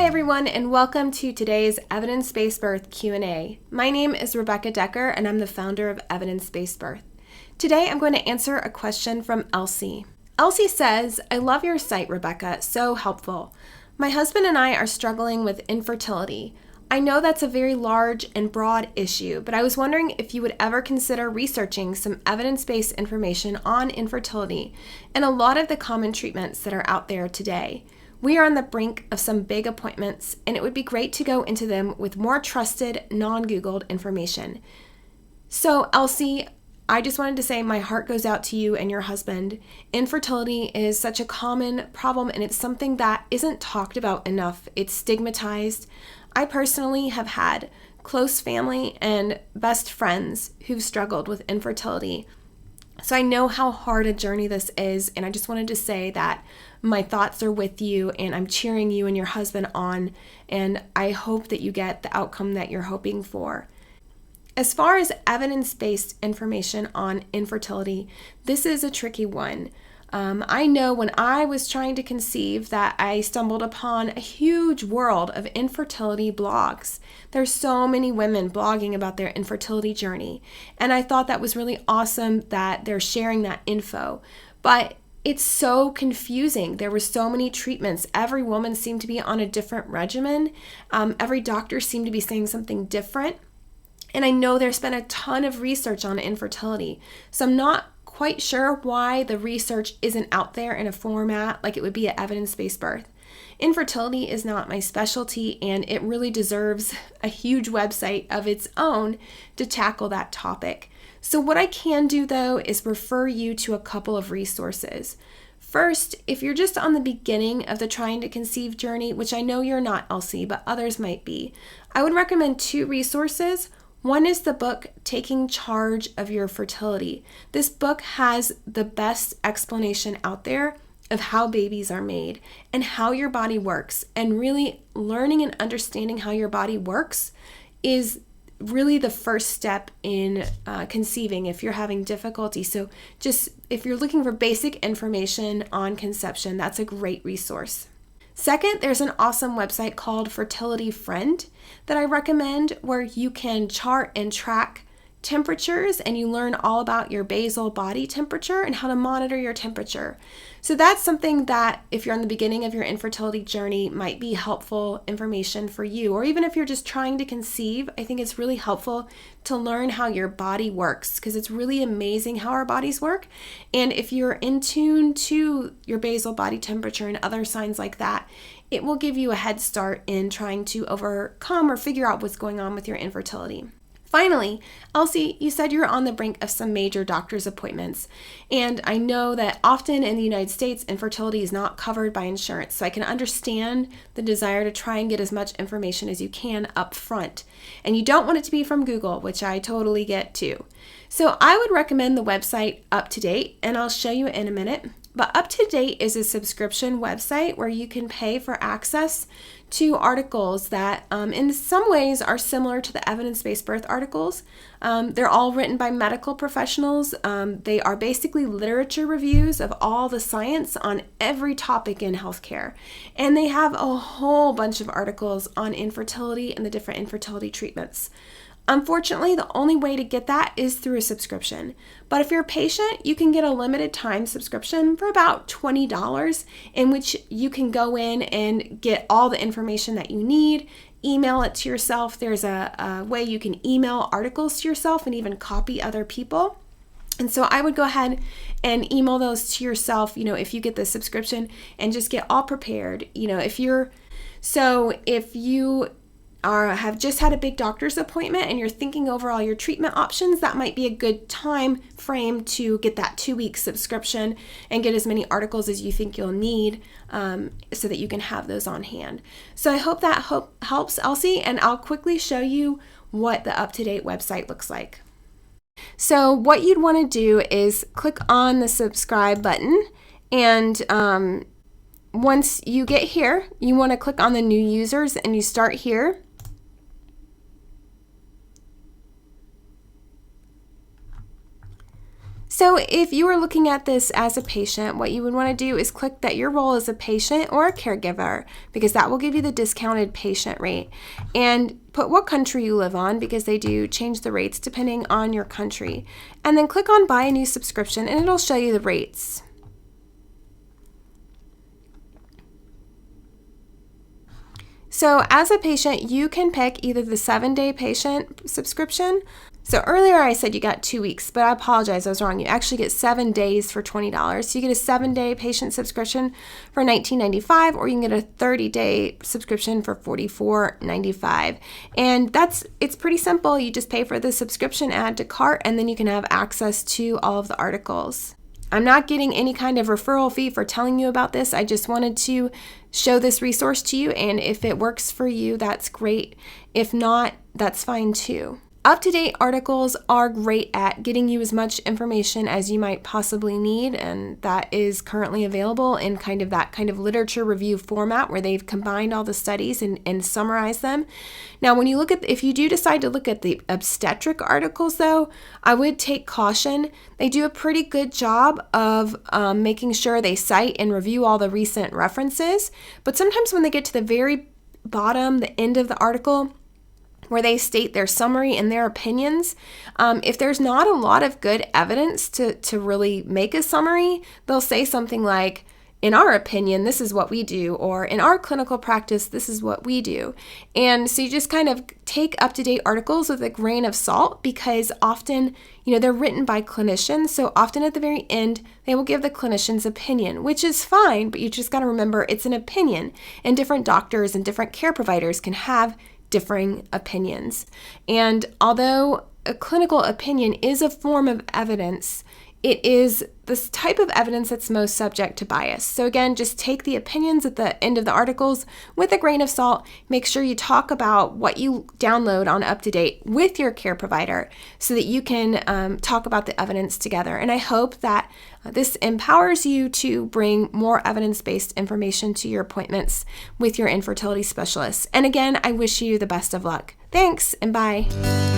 everyone, and welcome to today's Evidence-Based Birth Q&A. My name is Rebecca Decker, and I'm the founder of Evidence-Based Birth. Today, I'm going to answer a question from Elsie. Elsie says, I love your site, Rebecca, so helpful. My husband and I are struggling with infertility. I know that's a very large and broad issue, but I was wondering if you would ever consider researching some evidence-based information on infertility and a lot of the common treatments that are out there today. We are on the brink of some big appointments, and it would be great to go into them with more trusted, non-Googled information. So, Elsie, I just wanted to say my heart goes out to you and your husband. Infertility is such a common problem, and it's something that isn't talked about enough. It's stigmatized. I personally have had close family and best friends who've struggled with infertility. So I know how hard a journey this is, and I just wanted to say that my thoughts are with you, and I'm cheering you and your husband on, and I hope that you get the outcome that you're hoping for. As far as evidence-based information on infertility, this is a tricky one. I know when I was trying to conceive that I stumbled upon a huge world of infertility blogs. There's so many women blogging about their infertility journey, and I thought that was really awesome that they're sharing that info. But it's so confusing. There were so many treatments. Every woman seemed to be on a different regimen. Every doctor seemed to be saying something different. And I know there's been a ton of research on infertility, so I'm not quite sure why the research isn't out there in a format like it would be at Evidence-Based Birth. Infertility is not my specialty, and it really deserves a huge website of its own to tackle that topic. So what I can do, though, is refer you to a couple of resources. First, if you're just on the beginning of the trying to conceive journey, which I know you're not, Elsie, but others might be, I would recommend two resources. One is the book, Taking Charge of Your Fertility. This book has the best explanation out there of how babies are made and how your body works. And really learning and understanding how your body works is really the first step in conceiving if you're having difficulty. So just if you're looking for basic information on conception, that's a great resource. Second, there's an awesome website called Fertility Friend that I recommend, where you can chart and track temperatures, and you learn all about your basal body temperature and how to monitor your temperature. So that's something that, if you're on the beginning of your infertility journey, might be helpful information for you. Or even if you're just trying to conceive, I think it's really helpful to learn how your body works, because it's really amazing how our bodies work. And if you're in tune to your basal body temperature and other signs like that, it will give you a head start in trying to overcome or figure out what's going on with your infertility. Finally, Elsie, you said you're on the brink of some major doctor's appointments, and I know that often in the United States, infertility is not covered by insurance, so I can understand the desire to try and get as much information as you can up front. And you don't want it to be from Google, which I totally get too. So I would recommend the website Up to Date, and I'll show you in a minute. But Up to Date is a subscription website where you can pay for access to articles that in some ways are similar to the evidence-based birth articles. They're all written by medical professionals. They are basically literature reviews of all the science on every topic in healthcare. And they have a whole bunch of articles on infertility and the different infertility treatments. Unfortunately, the only way to get that is through a subscription. But if you're a patient, you can get a limited time subscription for about $20, in which you can go in and get all the information that you need, email it to yourself. There's a way you can email articles to yourself and even copy other people. And so I would go ahead and email those to yourself, if you get the subscription, and just get all prepared. If you have just had a big doctor's appointment and you're thinking over all your treatment options, that might be a good time frame to get that 2-week subscription and get as many articles as you think you'll need so that you can have those on hand. So I hope that helps, Elsie, and I'll quickly show you what the up-to-date website looks like. So what you'd want to do is click on the subscribe button, and once you get here, you want to click on the new users, and you start here. So if you are looking at this as a patient, what you would want to do is click that your role as a patient or a caregiver, because that will give you the discounted patient rate. And put what country you live on, because they do change the rates depending on your country. And then click on buy a new subscription and it'll show you the rates. So as a patient, you can pick either the 7-day patient subscription. So earlier I said you got 2 weeks, but I apologize, I was wrong. You actually get 7 days for $20. So you get a 7-day patient subscription for $19.95, or you can get a 30-day subscription for $44.95. And it's pretty simple. You just pay for the subscription, add to cart, and then you can have access to all of the articles. I'm not getting any kind of referral fee for telling you about this. I just wanted to show this resource to you, and if it works for you, that's great. If not, that's fine too. Up-to-date articles are great at getting you as much information as you might possibly need, and that is currently available in that kind of literature review format where they've combined all the studies and summarized them. Now, when you if you do decide to look at the obstetric articles though, I would take caution. They do a pretty good job of making sure they cite and review all the recent references, but sometimes when they get to the very bottom, the end of the article, where they state their summary and their opinions, if there's not a lot of good evidence to really make a summary, they'll say something like, in our opinion, this is what we do, or in our clinical practice, this is what we do. And so you just kind of take up-to-date articles with a grain of salt, because often, they're written by clinicians. So often at the very end, they will give the clinician's opinion, which is fine, but you just got to remember it's an opinion, and different doctors and different care providers can have differing opinions. And although a clinical opinion is a form of evidence, it is this type of evidence that's most subject to bias. So again, just take the opinions at the end of the articles with a grain of salt. Make sure you talk about what you download on UpToDate with your care provider so that you can talk about the evidence together. And I hope that this empowers you to bring more evidence-based information to your appointments with your infertility specialist. And again, I wish you the best of luck. Thanks, and bye.